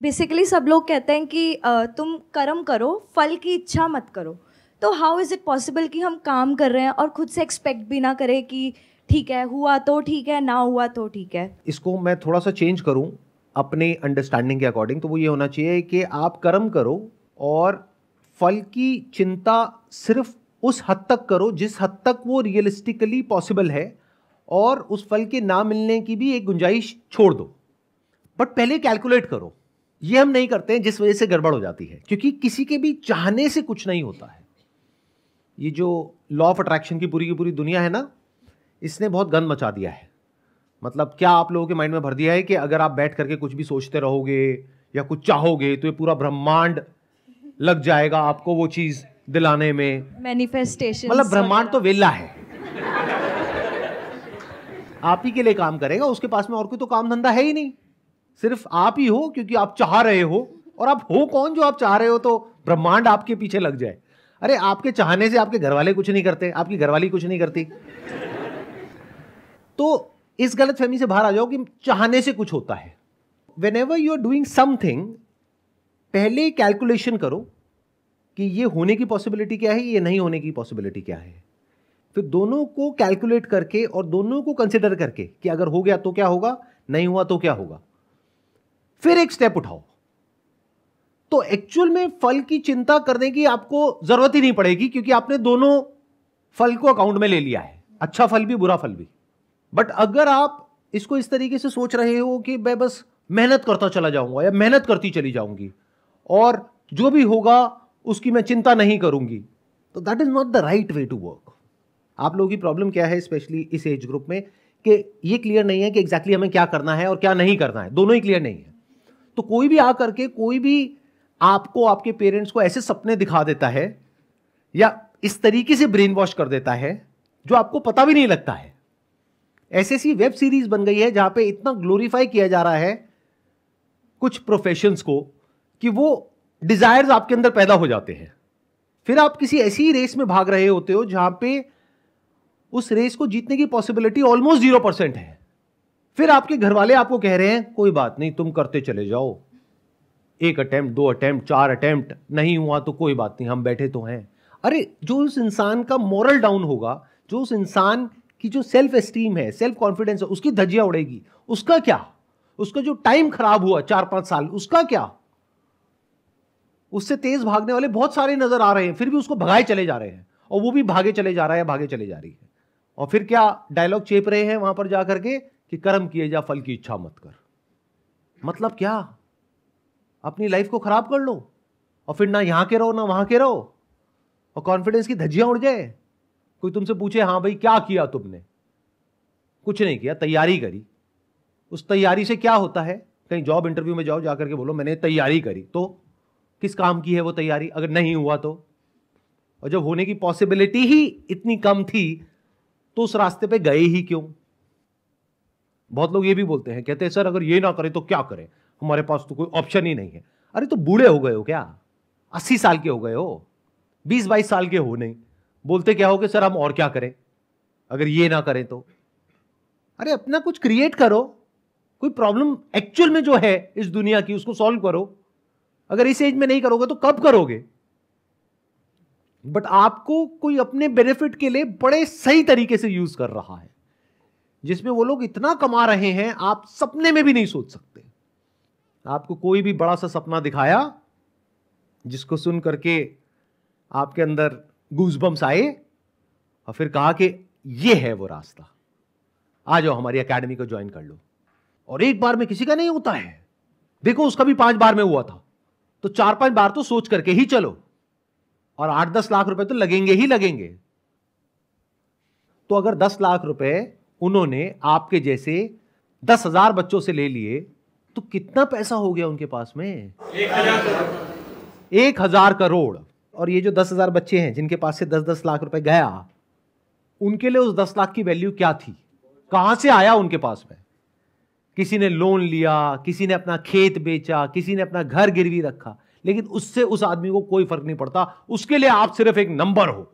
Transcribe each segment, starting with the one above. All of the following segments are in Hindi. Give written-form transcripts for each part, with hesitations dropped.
बेसिकली सब लोग कहते हैं कि तुम कर्म करो, फल की इच्छा मत करो। तो हाउ इज़ इट पॉसिबल कि हम काम कर रहे हैं और खुद से एक्सपेक्ट भी ना करें कि ठीक है, हुआ तो ठीक है, ना हुआ तो ठीक है। इसको मैं थोड़ा सा चेंज करूं अपने अंडरस्टैंडिंग के अकॉर्डिंग, तो वो ये होना चाहिए कि आप कर्म करो और फल की चिंता सिर्फ उस हद तक करो जिस हद तक वो रियलिस्टिकली पॉसिबल है, और उस फल के ना मिलने की भी एक गुंजाइश छोड़ दो। बट पहले कैलकुलेट करो। ये हम नहीं करते हैं, जिस वजह से गड़बड़ हो जाती है, क्योंकि किसी के भी चाहने से कुछ नहीं होता है। ये जो लॉ ऑफ अट्रैक्शन की पूरी दुनिया है ना, इसने बहुत गंद मचा दिया है। मतलब क्या आप लोगों के माइंड में भर दिया है कि अगर आप बैठ करके कुछ भी सोचते रहोगे या कुछ चाहोगे तो ये पूरा ब्रह्मांड लग जाएगा आपको वो चीज दिलाने में। मैनिफेस्टेशन, मतलब ब्रह्मांड तो वेला है, आप ही के लिए काम करेगा, उसके पास में और कोई तो काम धंधा है ही नहीं, सिर्फ आप ही हो, क्योंकि आप चाह रहे हो। और आप हो कौन जो आप चाह रहे हो तो ब्रह्मांड आपके पीछे लग जाए? अरे आपके चाहने से आपके घर वाले कुछ नहीं करते, आपकी घरवाली कुछ नहीं करती। तो इस गलतफहमी से बाहर आ जाओ कि चाहने से कुछ होता है। Whenever you are doing something, पहले कैलकुलेशन करो कि ये होने की पॉसिबिलिटी क्या है, ये नहीं होने की पॉसिबिलिटी क्या है। फिर दोनों को कैलकुलेट करके और दोनों को कंसिडर करके कि अगर हो गया तो क्या होगा, नहीं हुआ तो क्या होगा, फिर एक स्टेप उठाओ। तो एक्चुअल में फल की चिंता करने की आपको जरूरत ही नहीं पड़ेगी, क्योंकि आपने दोनों फल को अकाउंट में ले लिया है, अच्छा फल भी बुरा फल भी। बट अगर आप इसको इस तरीके से सोच रहे हो कि मैं बस मेहनत करता चला जाऊंगा या मेहनत करती चली जाऊंगी और जो भी होगा उसकी मैं चिंता नहीं करूंगी, तो that is not the right way to work. आप लोगों की प्रॉब्लम क्या है, स्पेशली इस एज ग्रुप में, कि ये क्लियर नहीं है कि एग्जैक्टली हमें क्या करना है और क्या नहीं करना है, दोनों ही क्लियर नहीं है। तो कोई भी आकर के कोई भी आपको, आपके पेरेंट्स को ऐसे सपने दिखा देता है या इस तरीके से ब्रेन वॉश कर देता है जो आपको पता भी नहीं लगता है। ऐसी ऐसी वेब सीरीज बन गई है जहां पे इतना ग्लोरीफाई किया जा रहा है कुछ प्रोफेशंस को कि वो डिजायर्स आपके अंदर पैदा हो जाते हैं। फिर आप किसी ऐसी रेस में भाग रहे होते हो जहां पे उस रेस को जीतने की पॉसिबिलिटी ऑलमोस्ट 0% है। फिर आपके घर वाले आपको कह रहे हैं कोई बात नहीं, तुम करते चले जाओ, 1 अटेम्प्ट, 2 अटेम्प्ट, 4 अटेम्प्ट, नहीं हुआ तो कोई बात नहीं, हम बैठे तो हैं। अरे जो उस इंसान का मोरल डाउन होगा, जो उस इंसान की जो सेल्फ एस्टीम है, सेल्फ कॉन्फिडेंस है, उसकी धज्जियां उड़ेगी, उसका क्या? उसका जो टाइम खराब हुआ 4-5 साल, उसका क्या? उससे तेज भागने वाले बहुत सारे नजर आ रहे हैं, फिर भी उसको भगाए चले जा रहे हैं, और वो भी भागे चले जा रहा है, भागे चले जा रही है। और फिर क्या डायलॉग चेप रहे हैं वहां पर जाकर के कि कर्म किए जा, फल की इच्छा मत कर। मतलब क्या? अपनी लाइफ को खराब कर लो और फिर ना यहां के रहो ना वहां के रहो, और कॉन्फिडेंस की धज्जियां उड़ जाए। कोई तुमसे पूछे हाँ भाई क्या किया तुमने? कुछ नहीं किया, तैयारी करी। उस तैयारी से क्या होता है? कहीं जॉब इंटरव्यू में जाओ, जाकर के बोलो मैंने तैयारी करी, तो किस काम की है वो तैयारी अगर नहीं हुआ तो? और जब होने की पॉसिबिलिटी ही इतनी कम थी तो उस रास्ते पे गए ही क्यों? बहुत लोग ये भी बोलते हैं, कहते हैं सर अगर ये ना करें तो क्या करें, हमारे पास तो कोई ऑप्शन ही नहीं है। अरे तो बूढ़े हो गए हो क्या? 80 साल के हो गए हो, 20-22 साल के हो नहीं, बोलते क्या हो कि सर हम और क्या करें अगर ये ना करें तो? अरे अपना कुछ क्रिएट करो, कोई प्रॉब्लम एक्चुअल में जो है इस दुनिया की उसको सॉल्व करो। अगर इस एज में नहीं करोगे तो कब करोगे? बट आपको कोई अपने बेनिफिट के लिए बड़े सही तरीके से यूज कर रहा है, जिसमें वो लोग इतना कमा रहे हैं आप सपने में भी नहीं सोच सकते। आपको कोई भी बड़ा सा सपना दिखाया जिसको सुन करके आपके अंदर गूज़बम्स आए, और फिर कहा कि ये है वो रास्ता, आ जाओ हमारी एकेडमी को ज्वाइन कर लो। और एक बार में किसी का नहीं होता है, देखो उसका भी 5 बार में हुआ था, तो 4-5 बार तो सोच करके ही चलो, और 8-10 लाख रुपए तो लगेंगे ही लगेंगे। तो अगर 10 लाख रुपए उन्होंने आपके जैसे 10,000 बच्चों से ले लिए तो कितना पैसा हो गया उनके पास में? 1,000 करोड़। और ये जो 10,000 बच्चे हैं जिनके पास से 10-10 लाख रुपए गया, उनके लिए उस 10 लाख की वैल्यू क्या थी? कहां से आया उनके पास में? किसी ने लोन लिया, किसी ने अपना खेत बेचा, किसी ने अपना घर गिरवी रखा, लेकिन उससे उस आदमी को कोई फर्क नहीं पड़ता। उसके लिए आप सिर्फ एक नंबर हो।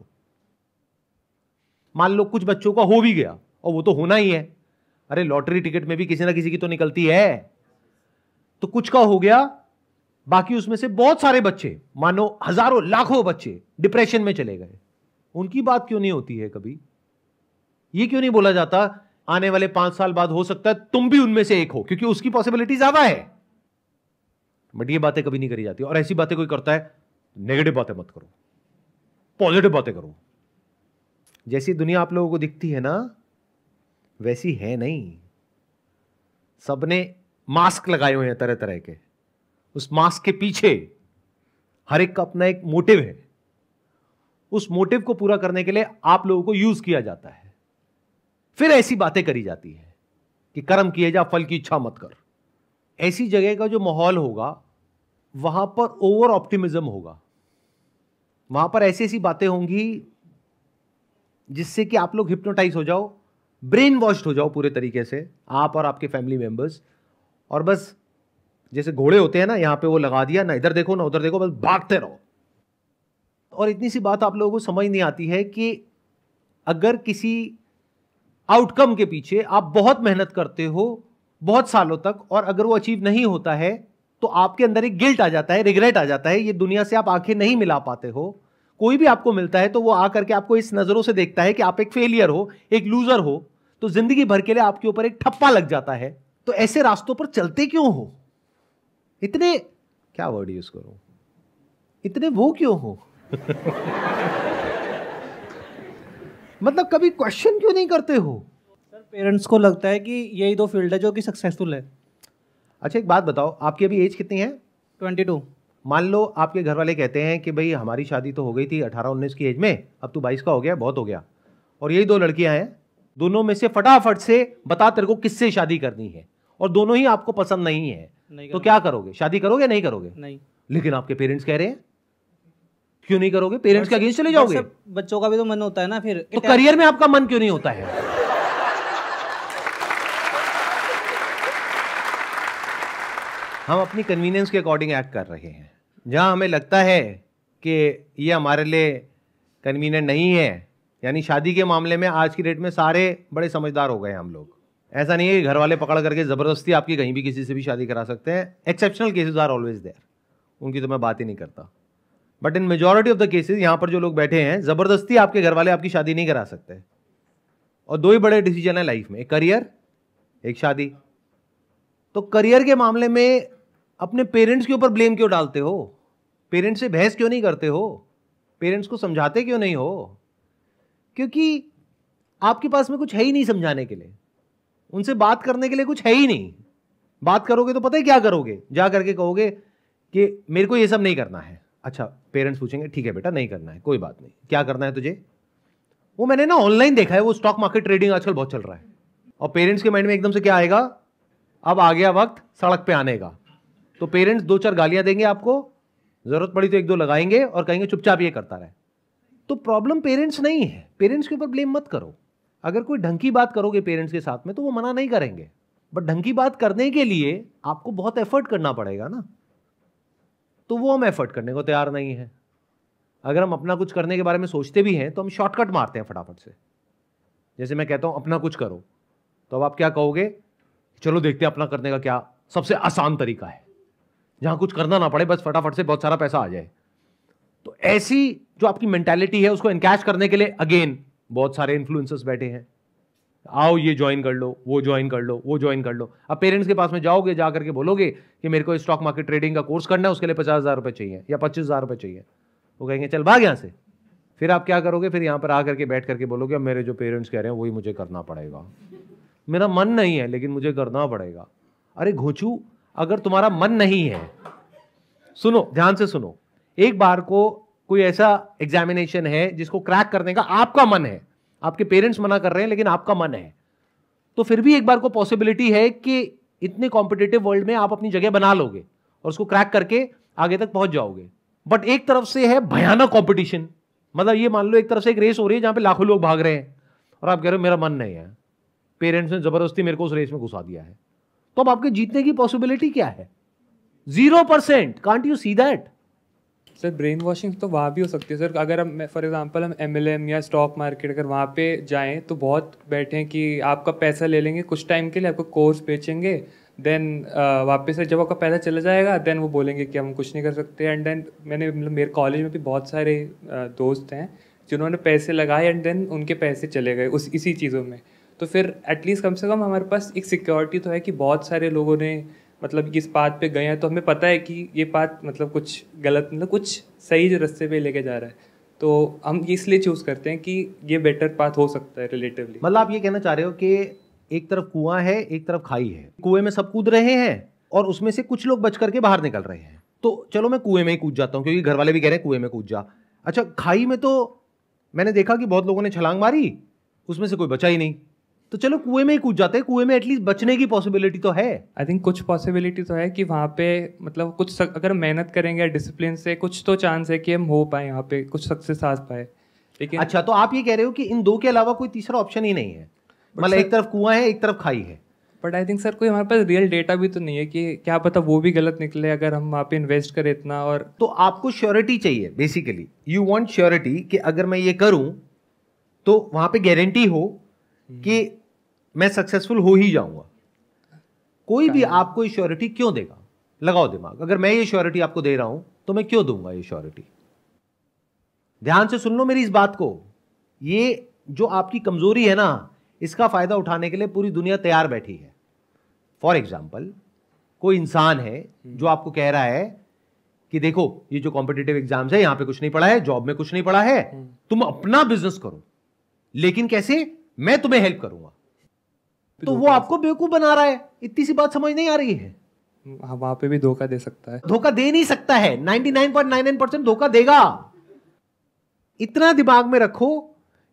मान लो कुछ बच्चों का हो भी गया, और वो तो होना ही है, अरे लॉटरी टिकट में भी किसी ना किसी की तो निकलती है, तो कुछ का हो गया बाकी उसमें से बहुत सारे बच्चे, मानो हजारों लाखों बच्चे डिप्रेशन में चले गए। उनकी बात क्यों नहीं होती है कभी? ये क्यों नहीं बोला जाता आने वाले 5 साल बाद हो सकता है तुम भी उनमें से एक हो, क्योंकि उसकी पॉसिबिलिटी ज्यादा है। बट ये बातें कभी नहीं करी जाती, और ऐसी बातें कोई करता है, नेगेटिव बातें मत करो, पॉजिटिव बातें करो। जैसी दुनिया आप लोगों को दिखती है ना, वैसी है नहीं। सबने मास्क लगाए हुए हैं तरह तरह के, उस मास्क के पीछे हर एक का अपना एक मोटिव है। उस मोटिव को पूरा करने के लिए आप लोगों को यूज किया जाता है। फिर ऐसी बातें करी जाती है कि कर्म किए जा, फल की इच्छा मत कर। ऐसी जगह का जो माहौल होगा, वहां पर ओवर ऑप्टिमिज्म होगा, वहां पर ऐसी ऐसी बातें होंगी जिससे कि आप लोग हिप्नोटाइज हो जाओ, ब्रेन वॉश्ड हो जाओ पूरे तरीके से, आप और आपके फैमिली मेंबर्स। और बस जैसे घोड़े होते हैं ना, यहां पे वो लगा दिया, ना इधर देखो ना उधर देखो, बस भागते रहो। और इतनी सी बात आप लोगों को समझ नहीं आती है कि अगर किसी आउटकम के पीछे आप बहुत मेहनत करते हो बहुत सालों तक, और अगर वो अचीव नहीं होता है तो आपके अंदर एक गिल्ट आ जाता है, रिग्रेट आ जाता है। ये दुनिया से आप आंखें नहीं मिला पाते हो। कोई भी आपको मिलता है तो वो आकर के आपको इस नजरों से देखता है कि आप एक फेलियर हो, एक लूजर हो, तो जिंदगी भर के लिए आपके ऊपर एक ठप्पा लग जाता है। तो ऐसे रास्तों पर चलते क्यों हो? इतने, क्या वर्ड यूज करूं, इतने वो क्यों हो? मतलब कभी क्वेश्चन क्यों नहीं करते हो? सर पेरेंट्स को लगता है कि यही दो फील्ड है जो कि सक्सेसफुल है। अच्छा एक बात बताओ, आपकी अभी एज कितनी है? 22। मान लो आपके घर वाले कहते हैं कि भाई हमारी शादी तो हो गई थी 18-19 की एज में, अब तू 22 का हो गया, बहुत हो गया, और यही 2 लड़कियां हैं, दोनों में से फटाफट से बता तेरे को किससे शादी करनी है, और दोनों ही आपको पसंद नहीं है, तो क्या करोगे? शादी करोगे नहीं करोगे? नहीं। लेकिन आपके पेरेंट्स कह रहे हैं, क्यों नहीं करोगे? पेरेंट्स के अगेंस्ट चले जाओगे? बच्चों का भी तो मन होता है ना फिर। तो करियर में आपका मन क्यों नहीं होता है? हम अपनी कन्वीनियंस के अकॉर्डिंग एक्ट कर रहे हैं। जहां हमें लगता है कि ये हमारे लिए कन्वीनियंट नहीं है, यानी शादी के मामले में आज की डेट में सारे बड़े समझदार हो गए हम लोग। ऐसा नहीं है कि घर वाले पकड़ करके जबरदस्ती आपकी कहीं भी किसी से भी शादी करा सकते हैं। Exceptional cases are always there, उनकी तो मैं बात ही नहीं करता। But in majority of the cases यहां पर जो लोग बैठे हैं, जबरदस्ती आपके घर वाले आपकी शादी नहीं करा सकते। और 2 ही बड़े डिसीजन है लाइफ में, एक करियर, एक शादी। तो करियर के मामले में अपने पेरेंट्स के ऊपर ब्लेम क्यों डालते हो? पेरेंट्स से बहस क्यों नहीं करते हो? पेरेंट्स को समझाते क्यों नहीं हो? क्योंकि आपके पास में कुछ है ही नहीं समझाने के लिए, उनसे बात करने के लिए कुछ है ही नहीं। बात करोगे तो पता है क्या करोगे? जा करके कहोगे कि मेरे को ये सब नहीं करना है। अच्छा, पेरेंट्स पूछेंगे ठीक है बेटा नहीं करना है, कोई बात नहीं, क्या करना है तुझे? वो मैंने ना ऑनलाइन देखा है, वो स्टॉक मार्केट ट्रेडिंग आजकल बहुत चल रहा है। और पेरेंट्स के माइंड में एकदम से क्या आएगा? अब आ गया वक्त सड़क पे आने का। तो पेरेंट्स 2-4 गालियां देंगे आपको, जरूरत पड़ी तो 1-2 लगाएंगे और कहेंगे चुपचाप ये करता रहे। तो प्रॉब्लम पेरेंट्स नहीं है, पेरेंट्स के ऊपर ब्लेम मत करो। अगर कोई ढंग की बात करोगे पेरेंट्स के साथ में तो वो मना नहीं करेंगे, बट ढंग की बात करने के लिए आपको बहुत एफर्ट करना पड़ेगा ना, तो वो हम एफर्ट करने को तैयार नहीं है। अगर हम अपना कुछ करने के बारे में सोचते भी हैं तो हम शॉर्टकट मारते हैं फटाफट से। जैसे मैं कहता हूं अपना कुछ करो, तो अब आप क्या कहोगे? चलो देखते हैं अपना करने का क्या सबसे आसान तरीका है, जहां कुछ करना ना पड़े, बस फटाफट से बहुत सारा पैसा आ जाए। तो ऐसी जो आपकी मेंटालिटी है उसको एनकैश करने के लिए अगेन बहुत सारे इन्फ्लुएंसर्स बैठे हैं। आओ ये ज्वाइन कर लो, वो ज्वाइन कर लो, वो ज्वाइन कर लो। अब पेरेंट्स के पास में जाओगे, जाकर के बोलोगे कि मेरे को स्टॉक मार्केट ट्रेडिंग का कोर्स करना है, उसके लिए 50,000 रुपए चाहिए या 25,000 रुपए चाहिए। वो कहेंगे चल भाग यहां से। फिर आप क्या करोगे? फिर यहां पर आकर के बैठ करके बोलोगे अब मेरे जो पेरेंट्स कह रहे हैं वही मुझे करना पड़ेगा, मेरा मन नहीं है लेकिन मुझे करना पड़ेगा। अरे घोचू, अगर तुम्हारा मन नहीं है, सुनो ध्यान से सुनो, एक बार को कोई ऐसा एग्जामिनेशन है जिसको क्रैक करने का आपका मन है, आपके पेरेंट्स मना कर रहे हैं लेकिन आपका मन है, तो फिर भी एक बार को पॉसिबिलिटी है कि इतने कॉम्पिटिटिव वर्ल्ड में आप अपनी जगह बना लोगे और उसको क्रैक करके आगे तक पहुंच जाओगे। बट एक तरफ से है भयानक कंपटीशन, मतलब ये मान लो एक तरफ से एक रेस हो रही है जहां पे लाखों लोग भाग रहे हैं और आप कह रहे हो मेरा मन नहीं है, पेरेंट्स ने जबरदस्ती मेरे को उस रेस में घुसा दिया है, तो अब आपके जीतने की पॉसिबिलिटी क्या है? 0%। Can't you see that? Sir brain washing तो वहाँ भी हो सकती है सर। अगर हम फॉर एग्जांपल हम MLM या स्टॉक मार्केट अगर वहाँ पे जाएं तो बहुत बैठे हैं कि आपका पैसा ले लेंगे कुछ टाइम के लिए, आपको कोर्स बेचेंगे, देन वापस से जब आपका पैसा चला जाएगा देन वो बोलेंगे कि हम कुछ नहीं कर सकते। एंड देन मैंने मतलब मेरे कॉलेज में भी बहुत सारे दोस्त हैं जिन्होंने पैसे लगाए एंड देन उनके पैसे चले गए इसी चीज़ों में। तो फिर एटलीस्ट कम से कम हमारे पास एक सिक्योरिटी तो है कि बहुत सारे लोगों ने मतलब इस पाथ पे गए हैं, तो हमें पता है कि ये पाथ मतलब कुछ गलत मतलब कुछ सही रास्ते पे लेके जा रहा है, तो हम इसलिए चूज़ करते हैं कि ये बेटर पाथ हो सकता है रिलेटिवली। मतलब आप ये कहना चाह रहे हो कि एक तरफ कुआं है एक तरफ खाई है, कुएं में सब कूद रहे हैं और उसमें से कुछ लोग बच करके बाहर निकल रहे हैं, तो चलो मैं कुएं में ही कूद जाता हूं क्योंकि घर वाले भी कह रहे हैं कुएं में कूद जा। अच्छा, खाई में तो मैंने देखा कि बहुत लोगों ने छलांग मारी, उसमें से कोई बचा ही नहीं, तो चलो कुएं में ही कूद जाते हैं, कुएं में एटलीस्ट बचने की पॉसिबिलिटी तो है। आई थिंक कुछ पॉसिबिलिटी तो है कि वहाँ पे मतलब कुछ अगर मेहनत करेंगे डिसिप्लिन से कुछ तो चांस है कि हम हो पाए यहाँ पे कुछ सक्सेस आ पाए। लेकिन अच्छा, तो आप ये कह रहे हो कि इन दो के अलावा कोई तीसरा ऑप्शन ही नहीं है, मतलब एक तरफ कुआं है एक तरफ खाई है। बट आई थिंक सर कोई हमारे पास रियल डेटा भी तो नहीं है कि क्या पता वो भी गलत निकले अगर हम वहाँ पे इन्वेस्ट करें इतना। और तो आपको श्योरिटी चाहिए, बेसिकली यू वांट श्योरिटी कि अगर मैं ये करूं तो वहां पे गारंटी हो कि मैं सक्सेसफुल हो ही जाऊंगा। कोई भी आपको ये श्योरिटी क्यों देगा? लगाओ दिमाग, अगर मैं ये श्योरिटी आपको दे रहा हूं तो मैं क्यों दूंगा ये श्योरिटी? ध्यान से सुन लो मेरी इस बात को, ये जो आपकी कमजोरी है ना, इसका फायदा उठाने के लिए पूरी दुनिया तैयार बैठी है। फॉर एग्जाम्पल, कोई इंसान है जो आपको कह रहा है कि देखो ये जो कॉम्पिटिटिव एग्जाम्स है यहां पे कुछ नहीं पढ़ा है, जॉब में कुछ नहीं पढ़ा है, तुम अपना बिजनेस करो, लेकिन कैसे? मैं तुम्हें हेल्प करूंगा। तो वो आपको बेवकूफ बना रहा है। इतनी सी बात समझ नहीं आ रही है? वहां पे भी धोखा दे सकता है। धोखा दे नहीं सकता है, 99.99% धोखा देगा। इतना दिमाग में रखो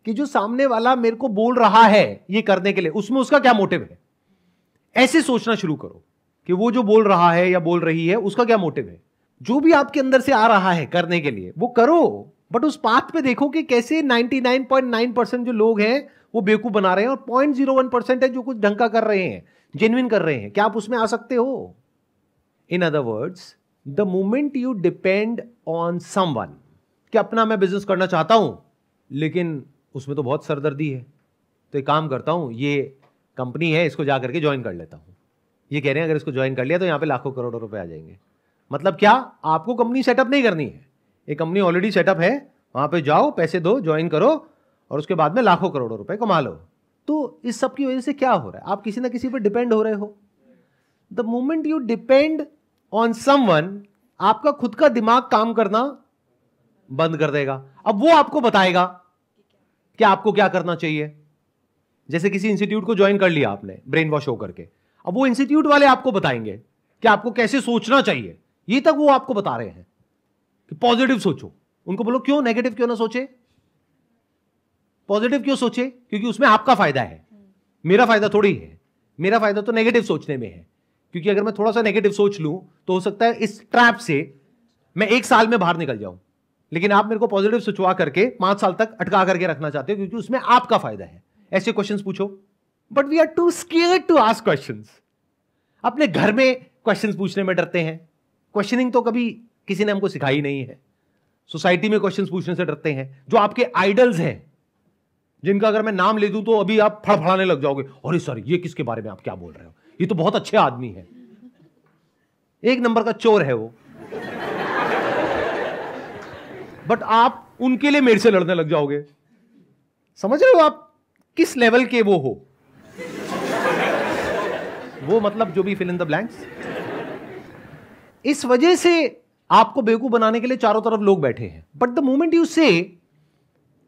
कि जो सामने वाला मेरे को बोल रहा है ये करने के लिए, उसमें उसका क्या मोटिव है। ऐसे सोचना शुरू करो कि वो जो बोल रहा है या बोल रही है उसका क्या मोटिव है। जो भी आपके अंदर से आ रहा है करने के लिए वो करो, बट उस पाथ पे देखो कि कैसे 99.9% जो लोग हैं वो बेवकूफ बना रहे हैं और 0.01% है जो कुछ ढंग का कर रहे हैं, जेन्युइन कर रहे हैं। क्या आप उसमें आ सकते हो? In other words, the moment you depend on someone कि अपना मैं बिजनेस करना चाहता हूं लेकिन उसमें तो बहुत सरदर्दी है, तो एक काम करता हूं, ये कंपनी है इसको जा करके ज्वाइन कर लेता हूं। ये कह रहे हैं अगर इसको ज्वाइन कर लिया तो यहां पे लाखों करोड़ों रुपए आ जाएंगे। मतलब क्या? आपको कंपनी सेटअप नहीं करनी है, एक कंपनी ऑलरेडी सेटअप है, वहां पे जाओ, पैसे दो, ज्वाइन करो और उसके बाद में लाखों करोड़ों रुपए कमा लो। तो इस सब की वजह से क्या हो रहा है? आप किसी ना किसी पर डिपेंड हो रहे हो। The moment you depend on someone, आपका खुद का दिमाग काम करना बंद कर देगा। अब वो आपको बताएगा कि आपको क्या करना चाहिए। जैसे किसी इंस्टीट्यूट को ज्वाइन कर लिया आपने ब्रेन वॉश हो करके, अब वो इंस्टीट्यूट वाले आपको बताएंगे कि आपको कैसे सोचना चाहिए। ये तक वो आपको बता रहे हैं कि पॉजिटिव सोचो। उनको बोलो क्यों नेगेटिव क्यों ना सोचे, पॉजिटिव क्यों सोचे? क्योंकि उसमें आपका फायदा है, मेरा फायदा थोड़ी है। मेरा फायदा तो नेगेटिव सोचने में है, क्योंकि अगर मैं थोड़ा सा नेगेटिव सोच लूं तो हो सकता है इस ट्रैप से मैं 1 साल में बाहर निकल जाऊं। लेकिन आप मेरे को पॉजिटिव सोचवा करके 5 साल तक अटका करके रखना चाहते हो क्योंकि उसमें आपका फायदा है। ऐसे क्वेश्चंस पूछो, but we are too scared to ask questions. अपने घर में क्वेश्चंस पूछने में डरते हैं। क्वेश्चनिंग तो कभी किसी ने हमको सिखाई नहीं है। सोसाइटी में क्वेश्चंस पूछने से डरते हैं। जो आपके आइडल्स हैं, जिनका अगर मैं नाम ले दूं तो अभी आप फड़फड़ाने लग जाओगे, अरे सर ये किसके बारे में आप क्या बोल रहे हो, ये तो बहुत अच्छे आदमी है, 1 नंबर का चोर है वो। बट आप उनके लिए मेरे से लड़ने लग जाओगे। समझ रहे हो आप किस लेवल के वो हो? वो मतलब जो भी फिल इन द ब्लैंक्स। इस वजह से आपको बेवकूफ बनाने के लिए चारों तरफ लोग बैठे हैं। But the moment you say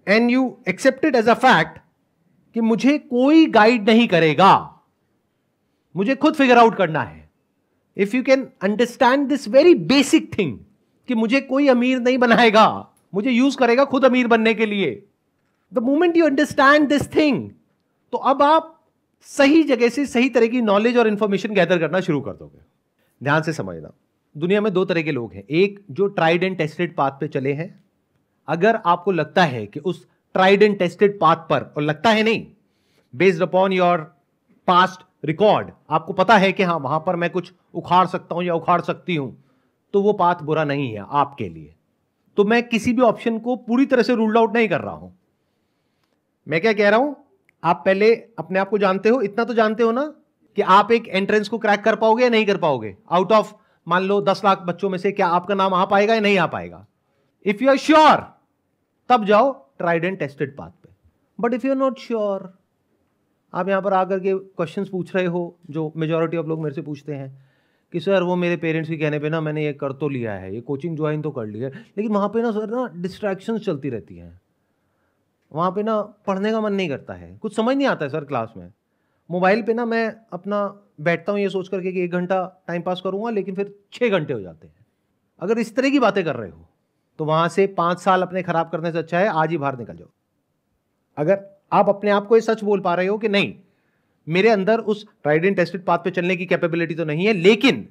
and you accept it as a fact कि मुझे कोई गाइड नहीं करेगा, मुझे खुद फिगर आउट करना है। If you can understand this very basic thing कि मुझे कोई अमीर नहीं बनाएगा, मुझे यूज करेगा खुद अमीर बनने के लिए। The moment you understand this thing, तो अब आप सही जगह से सही तरह की नॉलेज और इंफॉर्मेशन गैदर करना शुरू कर दोगे। ध्यान से समझना, दुनिया में 2 तरह के लोग हैं। एक जो ट्राइड एंड टेस्टेड पाथ पे चले हैं। अगर आपको लगता है कि उस ट्राइड एंड टेस्टेड पाथ पर, और लगता है नहीं, based upon your past record, आपको पता है कि हाँ वहां पर मैं कुछ उखाड़ सकता हूं या उखाड़ सकती हूं, तो वो पाथ बुरा नहीं है आपके लिए। तो मैं किसी भी ऑप्शन को पूरी तरह से रूल्ड आउट नहीं कर रहा हूं। मैं क्या कह रहा हूं, आप पहले अपने आप को जानते हो, इतना तो जानते हो ना कि आप एक एंट्रेंस को क्रैक कर पाओगे या नहीं कर पाओगे? आउट ऑफ मान लो 10 लाख बच्चों में से क्या आपका नाम आ पाएगा या नहीं आ पाएगा? इफ यू आर श्योर तब जाओ ट्राइड एंड टेस्टेड पाथ पे। But if you are not sure, आप यहां पर आकर के क्वेश्चंस पूछ रहे हो जो मेजॉरिटी ऑफ लोग मेरे से पूछते हैं कि सर वो मेरे पेरेंट्स के कहने पे ना मैंने ये कर तो लिया है, ये कोचिंग ज्वाइन तो कर लिया है, लेकिन वहाँ पे ना सर ना डिस्ट्रैक्शंस चलती रहती हैं, वहाँ पे ना पढ़ने का मन नहीं करता है, कुछ समझ नहीं आता है सर क्लास में, मोबाइल पे ना मैं अपना बैठता हूँ ये सोच करके कि 1 घंटा टाइम पास करूँगा लेकिन फिर 6 घंटे हो जाते हैं। अगर इस तरह की बातें कर रहे हो तो वहाँ से 5 साल अपने खराब करने से अच्छा है आज ही बाहर निकल जाओ। अगर आप अपने आप को ये सच बोल पा रहे हो कि नहीं मेरे अंदर उस ट्राइड एंड टेस्टेड पाथ पे चलने की कैपेबिलिटी तो नहीं है लेकिन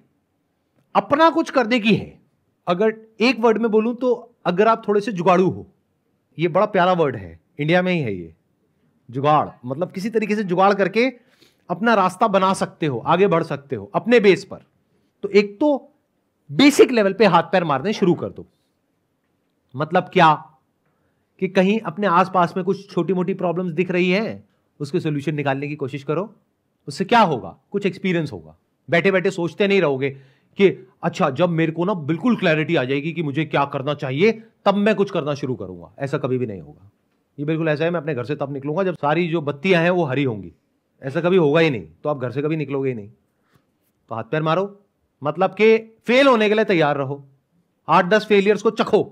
अपना कुछ करने की है, अगर एक वर्ड में बोलूं तो अगर आप थोड़े से जुगाड़ू हो, ये बड़ा प्यारा वर्ड है, इंडिया में ही है ये जुगाड़, मतलब किसी तरीके से जुगाड़ करके अपना रास्ता बना सकते हो, आगे बढ़ सकते हो अपने बेस पर, तो एक तो बेसिक लेवल पे हाथ पैर मारने शुरू कर दो। मतलब क्या कि कहीं अपने आसपास में कुछ छोटी मोटी प्रॉब्लम्स दिख रही हैं, उसके सोल्यूशन निकालने की कोशिश करो। उससे क्या होगा? कुछ एक्सपीरियंस होगा। बैठे बैठे सोचते नहीं रहोगे कि अच्छा जब मेरे को ना बिल्कुल क्लैरिटी आ जाएगी कि मुझे क्या करना चाहिए तब मैं कुछ करना शुरू करूंगा। ऐसा कभी भी नहीं होगा। ये बिल्कुल ऐसा है, मैं अपने घर से तब निकलूंगा जब सारी जो बत्तियां हैं वो हरी होंगी। ऐसा कभी होगा ही नहीं, तो आप घर से कभी निकलोगे ही नहीं। तो हाथ पैर मारो, मतलब कि फेल होने के लिए तैयार रहो। 8-10 फेलियर्स को चखो।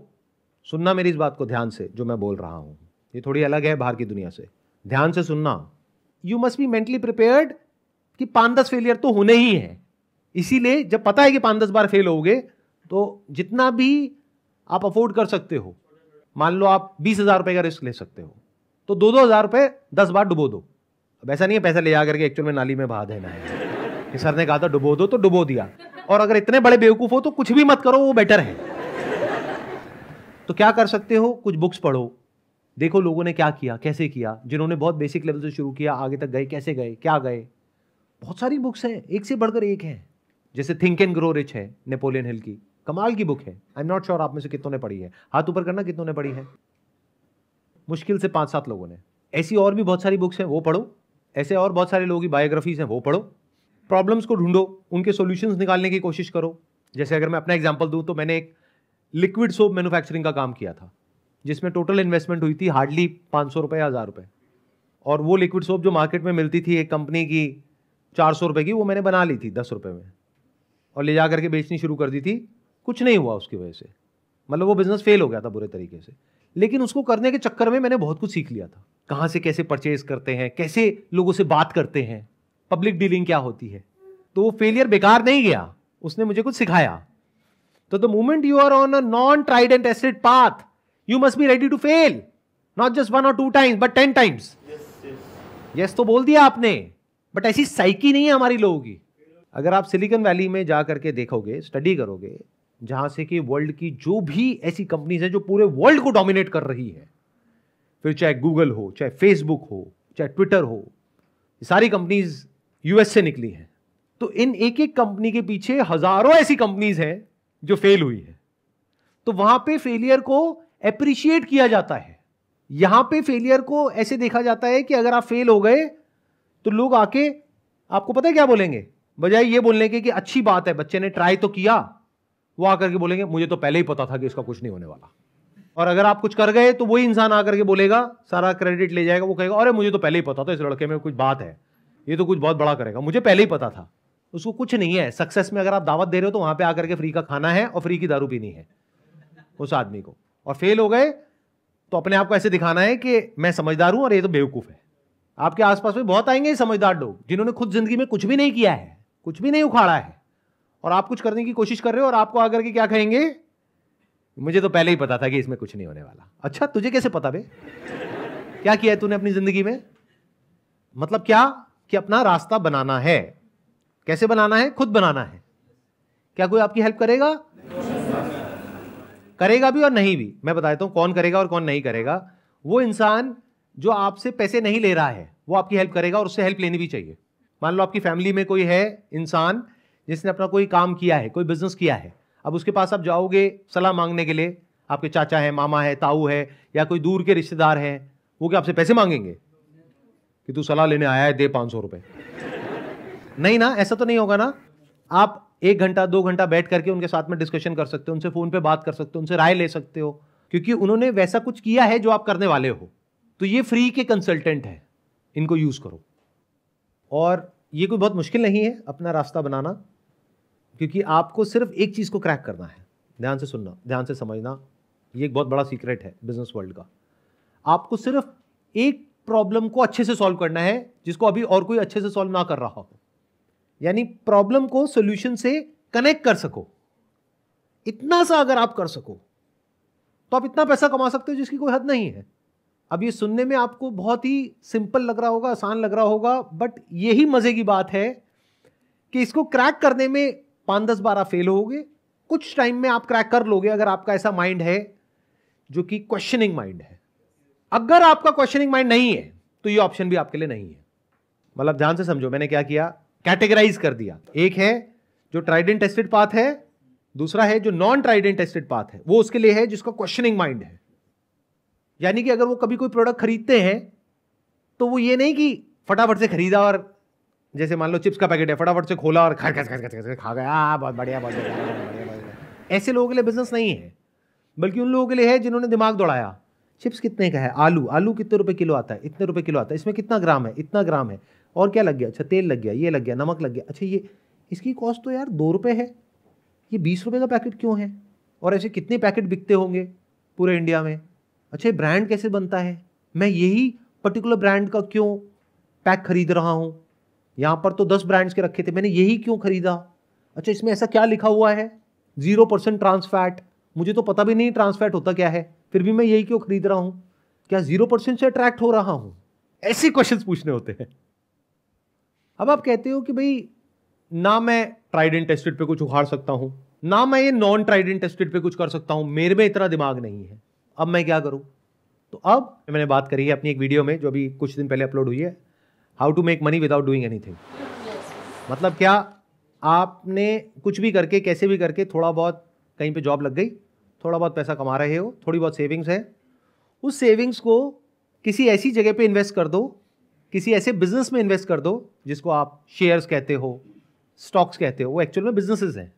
सुनना मेरी इस बात को ध्यान से, जो मैं बोल रहा हूं ये थोड़ी अलग है बाहर की दुनिया से, ध्यान से सुनना। You must be mentally prepared कि 5-10 फेलियर तो होने ही है। इसीलिए जब पता है कि 5-10 बार फेल होगे तो जितना भी आप अफोर्ड कर सकते हो, मान लो आप 20,000 रुपए का रिस्क ले सकते हो तो 2-2 हज़ार रुपए 10 बार डुबो दो। अब ऐसा नहीं है पैसा ले जाकर के एक्चुअल में नाली में बहा देना है कि सर ने कहा था डुबो दो तो डुबो दिया। और अगर इतने बड़े बेवकूफ हो तो कुछ भी मत करो, वो बेटर है। तो क्या कर सकते हो? कुछ बुक्स पढ़ो, देखो लोगों ने क्या किया, कैसे किया, जिन्होंने बहुत बेसिक लेवल से शुरू किया आगे तक गए, कैसे गए, क्या गए। बहुत सारी बुक्स हैं, एक से बढ़कर एक है। जैसे थिंक एंड ग्रो रिच है नेपोलियन हिल की, कमाल की बुक है। आई एम नॉट श्योर आप में से कितनों ने पढ़ी है, हाथ ऊपर करना कितनों ने पढ़ी है। मुश्किल से 5-7 लोगों ने। ऐसी और भी बहुत सारी बुक्स हैं, वो पढ़ो। ऐसे और बहुत सारे लोगों की बायोग्राफीज हैं, वो पढ़ो। प्रॉब्लम्स को ढूंढो, उनके सॉल्यूशंस निकालने की कोशिश करो। जैसे अगर मैं अपना एग्जांपल दूं तो मैंने एक लिक्विड सोप मैन्युफैक्चरिंग का काम किया था जिसमें टोटल इन्वेस्टमेंट हुई थी हार्डली 500 रुपये या 1000 रुपये। और वो लिक्विड सोप जो मार्केट में मिलती थी एक कंपनी की 400 रुपये की, वो मैंने बना ली थी 10 रुपये में और ले जा करके बेचनी शुरू कर दी थी। कुछ नहीं हुआ उसकी वजह से, मतलब वो बिजनेस फेल हो गया था बुरे तरीके से। लेकिन उसको करने के चक्कर में मैंने बहुत कुछ सीख लिया था। कहाँ से कैसे परचेज करते हैं, कैसे लोगों से बात करते हैं, पब्लिक डीलिंग क्या होती है। तो वो फेलियर बेकार नहीं गया, उसने मुझे कुछ सिखाया। तो the moment you are on a non tried and tested path, you must be ready to fail, not just 1 और 2 टाइम्स बट 10 टाइम्स। यस तो बोल दिया आपने, बट ऐसी साइकी नहीं है हमारी लोगों की। अगर आप सिलिकॉन वैली में जा करके देखोगे, स्टडी करोगे, जहां से कि वर्ल्ड की जो भी ऐसी कंपनीज है जो पूरे वर्ल्ड को डोमिनेट कर रही है, फिर चाहे गूगल हो, चाहे फेसबुक हो, चाहे ट्विटर हो, सारी कंपनीज यूएस से निकली हैं। तो इन एक एक कंपनी के पीछे हजारों ऐसी कंपनीज हैं जो फेल हुई है। तो वहां पे फेलियर को एप्रिशिएट किया जाता है। यहां पे फेलियर को ऐसे देखा जाता है कि अगर आप फेल हो गए तो लोग आके आपको पता है क्या बोलेंगे, बजाय ये बोलने के कि अच्छी बात है बच्चे ने ट्राई तो किया, वो आकर के बोलेंगे मुझे तो पहले ही पता था कि इसका कुछ नहीं होने वाला। और अगर आप कुछ कर गए तो वही इंसान आकर के बोलेगा, सारा क्रेडिट ले जाएगा, वो कहेगा अरे मुझे तो पहले ही पता था इस लड़के में कुछ बात है, ये तो कुछ बहुत बड़ा करेगा, मुझे पहले ही पता था। उसको कुछ नहीं है। सक्सेस में अगर आप दावत दे रहे हो तो वहां पे आकर के फ्री का खाना है और फ्री की दारू पीनी है उस आदमी को। और फेल हो गए तो अपने आप को ऐसे दिखाना है कि मैं समझदार हूं और ये तो बेवकूफ है। आपके आसपास में बहुत आएंगे समझदार लोग जिन्होंने खुद जिंदगी में कुछ भी नहीं किया है, कुछ भी नहीं उखाड़ा है, और आप कुछ करने की कोशिश कर रहे हो और आपको आकर के क्या कहेंगे, मुझे तो पहले ही पता था कि इसमें कुछ नहीं होने वाला। अच्छा तुझे कैसे पता बे? क्या किया है तूने अपनी जिंदगी में? मतलब क्या कि अपना रास्ता बनाना है। कैसे बनाना है? खुद बनाना है। क्या कोई आपकी हेल्प करेगा? करेगा भी और नहीं भी। मैं बता देता हूं कौन करेगा और कौन नहीं करेगा। वो इंसान जो आपसे पैसे नहीं ले रहा है वो आपकी हेल्प करेगा और उससे हेल्प लेनी भी चाहिए। मान लो आपकी फैमिली में कोई है इंसान जिसने अपना कोई काम किया है, कोई बिजनेस किया है, अब उसके पास आप जाओगे सलाह मांगने के लिए, आपके चाचा है, मामा है, ताऊ है या कोई दूर के रिश्तेदार हैं, वो क्या आपसे पैसे मांगेंगे कि तू सलाह लेने आया है, दे 500 रुपए? नहीं ना, ऐसा तो नहीं होगा ना। आप 1 घंटा 2 घंटा बैठ करके उनके साथ में डिस्कशन कर सकते हो, उनसे फोन पे बात कर सकते हो, उनसे राय ले सकते हो, क्योंकि उन्होंने वैसा कुछ किया है जो आप करने वाले हो। तो ये फ्री के कंसल्टेंट है, इनको यूज करो। और ये कोई बहुत मुश्किल नहीं है अपना रास्ता बनाना, क्योंकि आपको सिर्फ एक चीज को क्रैक करना है। ध्यान से सुनना, ध्यान से समझना, ये एक बहुत बड़ा सीक्रेट है बिजनेस वर्ल्ड का। आपको सिर्फ एक प्रॉब्लम को अच्छे से सॉल्व करना है जिसको अभी और कोई अच्छे से सॉल्व ना कर रहा हो, यानी प्रॉब्लम को सॉल्यूशन से कनेक्ट कर सको। इतना सा अगर आप कर सको तो आप इतना पैसा कमा सकते हो जिसकी कोई हद नहीं है। अब ये सुनने में आपको बहुत ही सिंपल लग रहा होगा, आसान लग रहा होगा, बट यही मजे की बात है कि इसको क्रैक करने में 5-10 बार आप फेल होगे, कुछ टाइम में आप क्रैक कर लोगे अगर आपका ऐसा माइंड है जो कि क्वेश्चनिंग माइंड है। अगर आपका क्वेश्चनिंग माइंड नहीं है तो ये ऑप्शन भी आपके लिए नहीं है। मतलब ध्यान से समझो, मैंने क्या किया, कैटेगराइज कर दिया। एक है जो ट्राइड एंड टेस्टेड पाथ है, दूसरा है जो non tried and tested path है, वो उसके लिए है जिसका क्वेश्चनिंग माइंड है। यानी कि अगर वो कभी कोई प्रोडक्ट खरीदते हैं तो वो ये नहीं कि फटाफट से खरीदा और जैसे मान लो चिप्स का पैकेट है, फटाफट से खोला और खा गया, बहुत बढ़िया बहुत बढ़िया। ऐसे लोगों के लिए बिजनेस नहीं है, बल्कि उन लोगों के लिए है जिन्होंने दिमाग दौड़ाया। चिप्स कितने का है, आलू कितने रुपए किलो आता है, इतने रुपए किलो आता है, इसमें कितना ग्राम है, इतना ग्राम है, और क्या लग गया, अच्छा तेल लग गया, ये लग गया, नमक लग गया, अच्छा ये इसकी कॉस्ट तो यार 2 रुपए है, ये 20 रुपए का पैकेट क्यों है, और ऐसे कितने पैकेट बिकते होंगे पूरे इंडिया में, अच्छा ये ब्रांड कैसे बनता है, मैं यही पर्टिकुलर ब्रांड का क्यों पैक खरीद रहा हूं, यहां पर तो 10 ब्रांड्स के रखे थे, मैंने यही क्यों खरीदा, अच्छा इसमें ऐसा क्या लिखा हुआ है 0% ट्रांस फैट, मुझे तो पता भी नहीं ट्रांस फैट होता क्या है, फिर भी मैं यही क्यों खरीद रहा हूं, क्या 0% से अट्रैक्ट हो रहा हूं। ऐसे क्वेश्चंस पूछने होते हैं। अब आप कहते हो कि भाई ना मैं ट्राइड एंड टेस्टेड पे कुछ उखाड़ सकता हूं, ना मैं ये नॉन ट्राइड एंड टेस्टेड पे कुछ कर सकता हूं, मेरे में इतना दिमाग नहीं है, अब मैं क्या करूं। तो अब मैंने बात करी है अपनी एक वीडियो में जो अभी कुछ दिन पहले अपलोड हुई है, how to make money without doing anything. मतलब क्या, आपने कुछ भी करके कैसे भी करके थोड़ा बहुत कहीं पे जॉब लग गई, थोड़ा बहुत पैसा कमा रहे हो, थोड़ी बहुत सेविंग्स है, उस सेविंग्स को किसी ऐसी जगह पे इन्वेस्ट कर दो, किसी ऐसे बिजनेस में इन्वेस्ट कर दो जिसको आप शेयर्स कहते हो, स्टॉक्स कहते हो, वो एक्चुअल में बिजनेसेस हैं।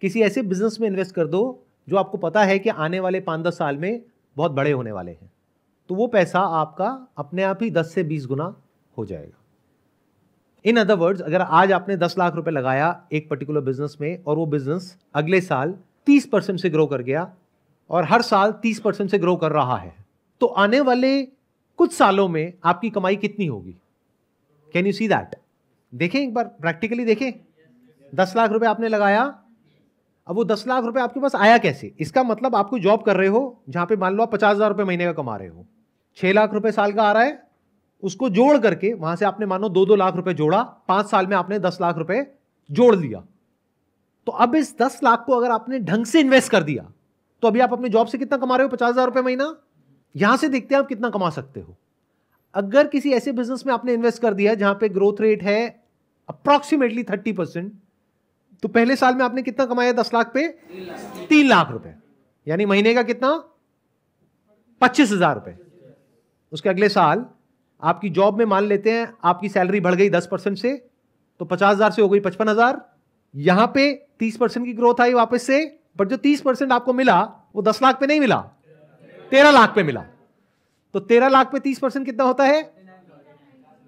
किसी ऐसे बिजनेस में इन्वेस्ट कर दो जो आपको पता है कि आने वाले 5-10 साल में बहुत बड़े होने वाले हैं, तो वो पैसा आपका अपने आप ही 10 से 20 गुना हो जाएगा। इन अदर वर्ड्स, अगर आज आपने 10 लाख रुपए लगाया एक पर्टिकुलर बिजनेस में और वो बिजनेस अगले साल 30% से ग्रो कर गया और हर साल 30% से ग्रो कर रहा है, तो आने वाले कुछ सालों में आपकी कमाई कितनी होगी। Can you see that? देखें एक बार, प्रैक्टिकली देखें। 10 लाख रुपए आपने लगाया, अब वो 10 लाख रुपए आपके पास आया कैसे। इसका मतलब आप कोई जॉब कर रहे हो जहां पे मान लो आप 50,000 रुपए महीने का कमा रहे हो, 6 लाख रुपए साल का आ रहा है, उसको जोड़ करके वहां से आपने मानो 2-2 लाख रुपए जोड़ा, 5 साल में आपने 10 लाख रुपए जोड़ दिया। तो अब इस 10 लाख को अगर आपने ढंग से इन्वेस्ट कर दिया तो अभी आप अपने जॉब से कितना कमा रहे हो, 50,000 रुपए महीना। यहां से देखते हैं आप कितना कमा सकते हो। अगर किसी ऐसे बिजनेस में आपने इन्वेस्ट कर दिया जहां पे ग्रोथ रेट है अप्रॉक्सीमेटली 30%, तो पहले साल में आपने कितना कमाया 10 लाख पे, 3 लाख रुपए, यानी महीने का कितना, 25,000 रुपए। उसके अगले साल आपकी जॉब में मान लेते हैं आपकी सैलरी बढ़ गई 10% से, तो 50,000 से हो गई 55,000। यहां पे 30% की ग्रोथ आई वापस से, बट जो 30% आपको मिला वो 10 लाख पे नहीं मिला, 13 लाख पे मिला। तो 13 लाख पे 30% कितना होता है,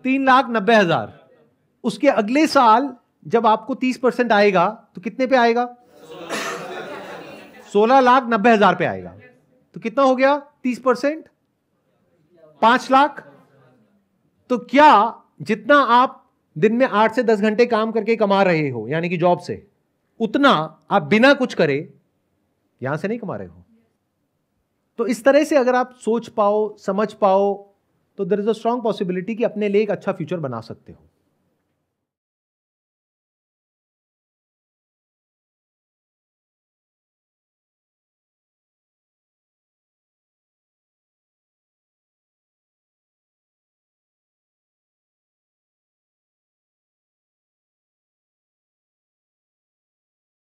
3,90,000। उसके अगले साल जब आपको 30% आएगा तो कितने पे आएगा, 16,90,000 पे आएगा। तो कितना हो गया 30%, 5 लाख। तो क्या जितना आप दिन में 8 से 10 घंटे काम करके कमा रहे हो यानी कि जॉब से, उतना आप बिना कुछ करे यहां से नहीं कमा रहे हो। तो इस तरह से अगर आप सोच पाओ, समझ पाओ, तो there is a strong possibility कि अपने लिए एक अच्छा फ्यूचर बना सकते हो।